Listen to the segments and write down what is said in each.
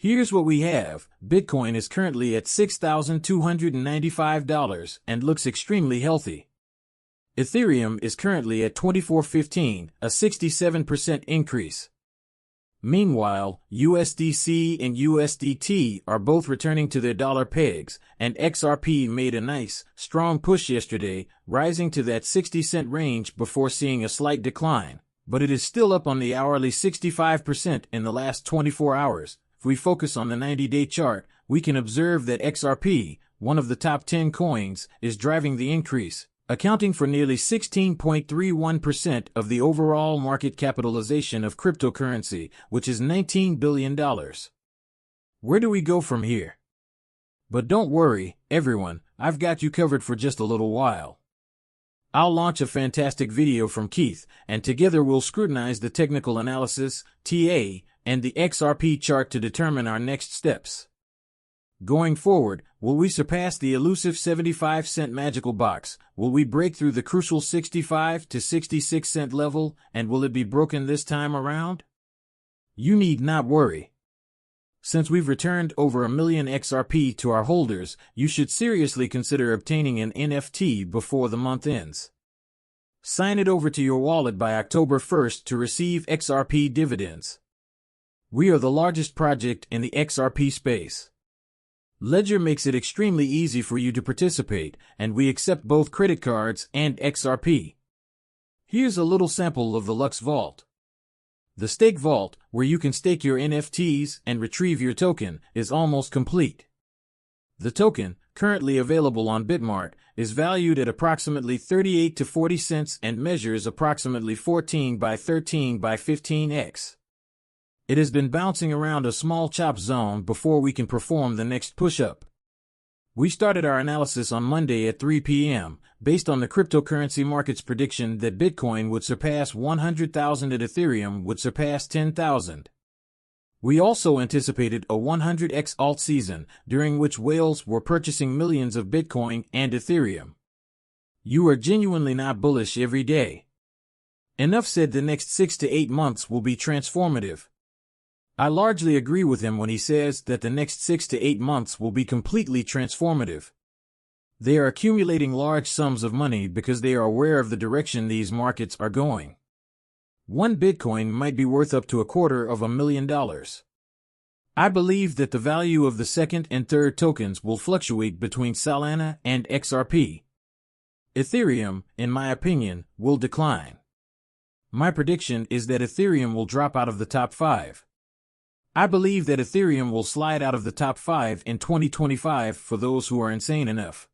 Here's what we have. Bitcoin is currently at $6,295 and looks extremely healthy. Ethereum is currently at $24.15, a 67% increase. Meanwhile, USDC and USDT are both returning to their dollar pegs, and XRP made a nice, strong push yesterday, rising to that 60-cent range before seeing a slight decline, but it is still up on the hourly 65% in the last 24 hours. If we focus on the 90-day chart, we can observe that XRP, one of the top 10 coins, is driving the increase, accounting for nearly 16.31% of the overall market capitalization of cryptocurrency, which is $19 billion. Where do we go from here? But don't worry, everyone, I've got you covered for just a little while. I'll launch a fantastic video from Keith, and together we'll scrutinize the technical analysis, TA, and the XRP chart to determine our next steps. Going forward, will we surpass the elusive 75-cent magical box? Will we break through the crucial 65 to 66-cent level, and will it be broken this time around? You need not worry. Since we've returned over 1 million XRP to our holders, you should seriously consider obtaining an NFT before the month ends. Sign it over to your wallet by October 1st to receive XRP dividends. We are the largest project in the XRP space. Ledger makes it extremely easy for you to participate, and we accept both credit cards and XRP. Here's a little sample of the Lux Vault. The Stake Vault, where you can stake your NFTs and retrieve your token, is almost complete. The token, currently available on Bitmart, is valued at approximately 38 to 40 cents and measures approximately 14 by 13 by 15x. It has been bouncing around a small chop zone before we can perform the next push-up. We started our analysis on Monday at 3 p.m., based on the cryptocurrency market's prediction that Bitcoin would surpass 100,000 and Ethereum would surpass 10,000. We also anticipated a 100x alt season, during which whales were purchasing millions of Bitcoin and Ethereum. You are genuinely not bullish every day. Enough said. The next 6 to 8 months will be transformative. I largely agree with him when he says that the next 6 to 8 months will be completely transformative. They are accumulating large sums of money because they are aware of the direction these markets are going. One Bitcoin might be worth up to $250,000. I believe that the value of the second and third tokens will fluctuate between Solana and XRP. Ethereum, in my opinion, will decline. My prediction is that Ethereum will drop out of the top 5. I believe that Ethereum will slide out of the top 5 in 2025 for those who are insane enough.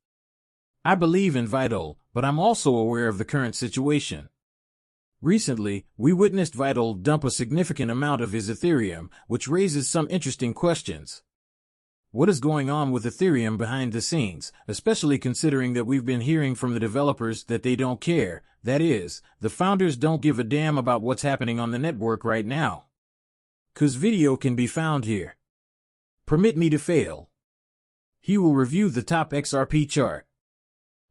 I believe in Vital, but I'm also aware of the current situation. Recently, we witnessed Vital dump a significant amount of his Ethereum, which raises some interesting questions. What is going on with Ethereum behind the scenes, especially considering that we've been hearing from the developers that they don't care, that is, the founders don't give a damn about what's happening on the network right now. 'Cause video can be found here. Permit me to fail. He will review the top XRP chart.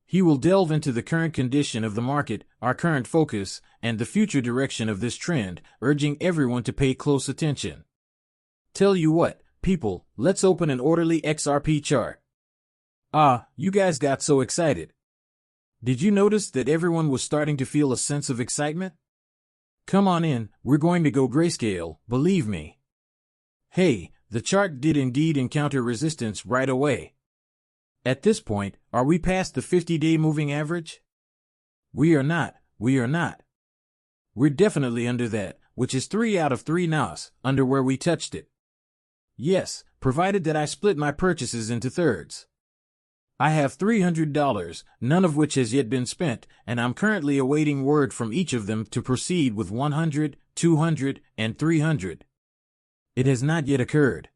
He will delve into the current condition of the market, our current focus, and the future direction of this trend, urging everyone to pay close attention. Tell you what, people, let's open an orderly XRP chart. You guys got so excited. Did you notice that everyone was starting to feel a sense of excitement? Come on in, we're going to go grayscale, believe me. Hey, the chart did indeed encounter resistance right away. At this point, are we past the 50-day moving average? We are not. We're definitely under that, which is 3 out of 3 NOS, under where we touched it. Yes, provided that I split my purchases into thirds. I have $300, none of which has yet been spent, and I'm currently awaiting word from each of them to proceed with 100, 200, and 300. It has not yet occurred.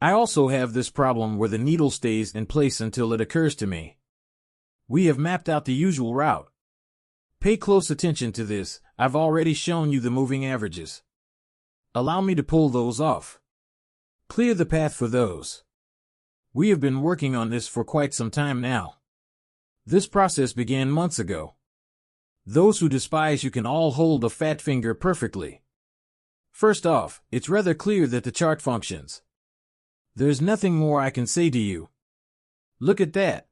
I also have this problem where the needle stays in place until it occurs to me. We have mapped out the usual route. Pay close attention to this. I've already shown you the moving averages. Allow me to pull those off. Clear the path for those. We have been working on this for quite some time now. This process began months ago. Those who despise you can all hold a fat finger perfectly. First off, it's rather clear that the chart functions. There's nothing more I can say to you. Look at that.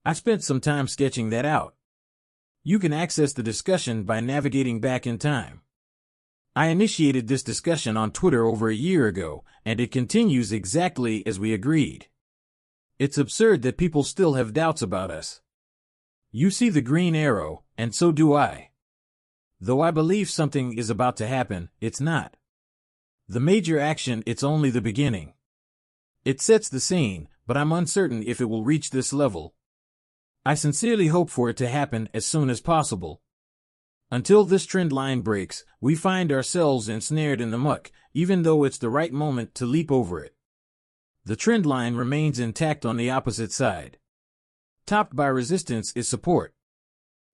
I spent some time sketching that out. You can access the discussion by navigating back in time. I initiated this discussion on Twitter over a year ago, and it continues exactly as we agreed. It's absurd that people still have doubts about us. You see the green arrow, and so do I. Though I believe something is about to happen, it's not. The major action, it's only the beginning. It sets the scene, but I'm uncertain if it will reach this level. I sincerely hope for it to happen as soon as possible. Until this trend line breaks, we find ourselves ensnared in the muck, even though it's the right moment to leap over it. The trend line remains intact on the opposite side. Topped by resistance is support.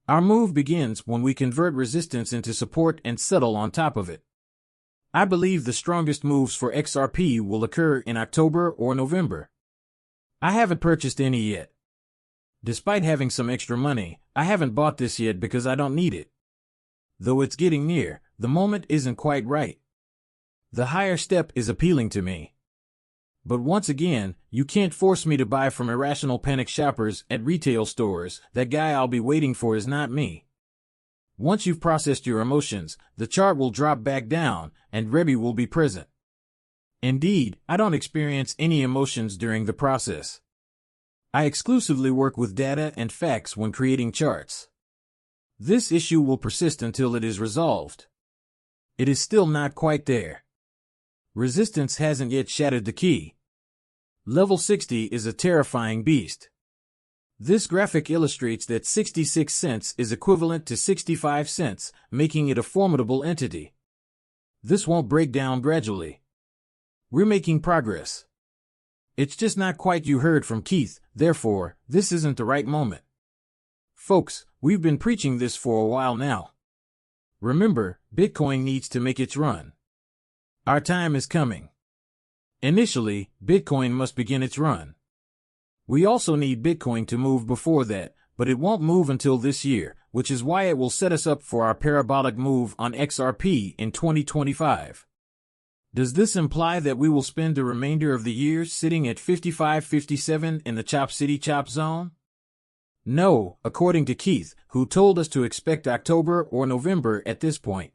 Our move begins when we convert resistance into support and settle on top of it. I believe the strongest moves for XRP will occur in October or November. I haven't purchased any yet. Despite having some extra money, I haven't bought this yet because I don't need it. Though it's getting near, the moment isn't quite right. The higher step is appealing to me. But once again, you can't force me to buy from irrational panic shoppers at retail stores. That guy I'll be waiting for is not me. Once you've processed your emotions, the chart will drop back down, and Rebbe will be present. Indeed, I don't experience any emotions during the process. I exclusively work with data and facts when creating charts. This issue will persist until it is resolved. It is still not quite there. Resistance hasn't yet shattered the key. Level 60 is a terrifying beast. This graphic illustrates that 66 cents is equivalent to 65 cents, making it a formidable entity. This won't break down gradually. We're making progress. It's just not quite you heard from Keith, therefore, this isn't the right moment. Folks, we've been preaching this for a while now. Remember, Bitcoin needs to make its run. Our time is coming. Initially, Bitcoin must begin its run. We also need Bitcoin to move before that, but it won't move until this year, which is why it will set us up for our parabolic move on XRP in 2025. Does this imply that we will spend the remainder of the year sitting at 55-57 in the Chop City Chop Zone? No, according to Keith, who told us to expect October or November at this point.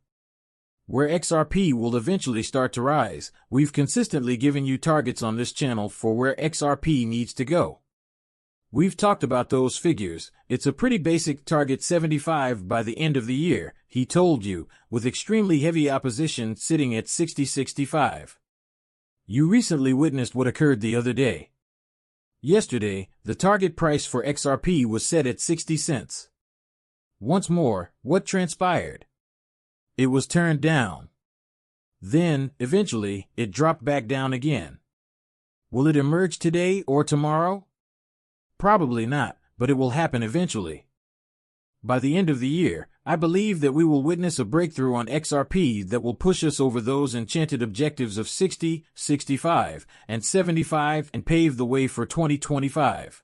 Where XRP will eventually start to rise, we've consistently given you targets on this channel for where XRP needs to go. We've talked about those figures. It's a pretty basic target 75 by the end of the year, he told you, with extremely heavy opposition sitting at 60-65. You recently witnessed what occurred the other day. Yesterday, the target price for XRP was set at 60 cents. Once more, what transpired? It was turned down. Then, eventually, it dropped back down again. Will it emerge today or tomorrow? Probably not, but it will happen eventually. By the end of the year, I believe that we will witness a breakthrough on XRP that will push us over those enchanted objectives of 60, 65, and 75 and pave the way for 2025.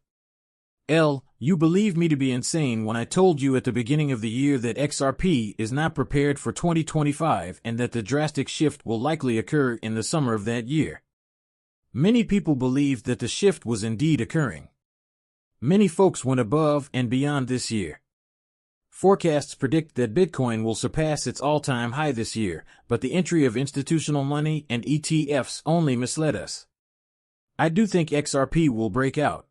You believed me to be insane when I told you at the beginning of the year that XRP is not prepared for 2025 and that the drastic shift will likely occur in the summer of that year. Many people believed that the shift was indeed occurring. Many folks went above and beyond this year. Forecasts predict that Bitcoin will surpass its all-time high this year, but the entry of institutional money and ETFs only misled us. I do think XRP will break out.